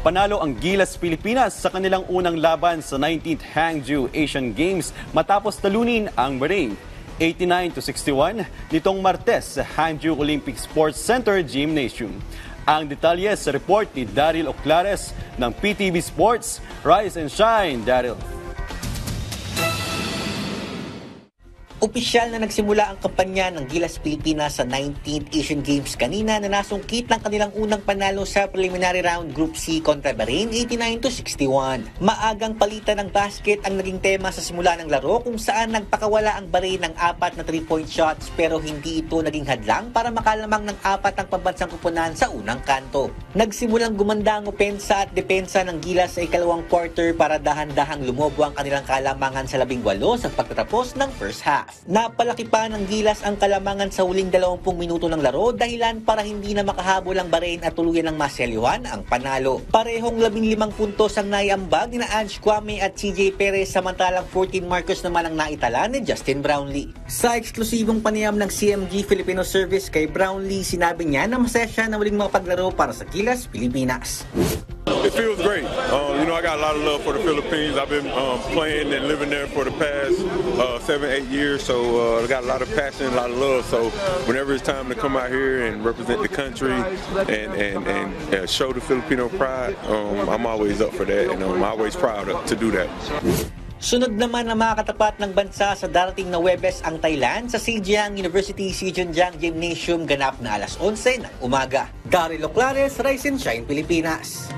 Panalo ang Gilas Pilipinas sa kanilang unang laban sa 19th Hangzhou Asian Games matapos talunin ang Bahrain 89-61 nitong Martes sa Hangzhou Olympic Sports Center Gymnasium. Ang detalye sa report ni Daryl Oclares ng PTV Sports. Rise and shine, Daryl. Opisyal na nagsimula ang kampanya ng Gilas Pilipinas sa 19th Asian Games kanina na nasungkit ng kanilang unang panalo sa preliminary round Group C kontra Bahrain 89-61. Maagang palitan ng basket ang naging tema sa simula ng laro kung saan nagpakawala ang Bahrain ng 4 na 3-point shots pero hindi ito naging hadlang para makalamang ng 4 ang pambansang kupunan sa unang kanto. Nagsimulang gumanda ang opensa at depensa ng Gilas sa ikalawang quarter para dahan-dahang lumobo ang kanilang kalamangan sa 18 sa pagtatapos ng first half. Napalaki pa ng Gilas ang kalamangan sa huling 20 minuto ng laro dahilan para hindi na makahabol ang Bahrain at tuluyan ng maselyuhan ang panalo. Parehong 15 puntos ang naiambag ni Ange Kwame at CJ Perez samantalang 14 markers naman ang naitala ni Justin Brownlee. Sa eksklusibong panayam ng CMG Filipino Service kay Brownlee, sinabi niya na masaya siya na muling makapaglaro para sa Gilas Pilipinas. It feels great. I got a lot of love for the Philippines. I've been playing and living there for the past 7-8 years, so I got a lot of passion, a lot of love. So whenever it's time to come out here and represent the country and show the Filipino pride, I'm always up for that, and I'm always proud to do that. Sunod naman ang mga katapat ng bansa sa darating na Huwebes ang Thailand sa Zhejiang University Sijunjang Gymnasium ganap na alas 11 ng umaga. Daryl Oclares, Rise and Shine, Pilipinas.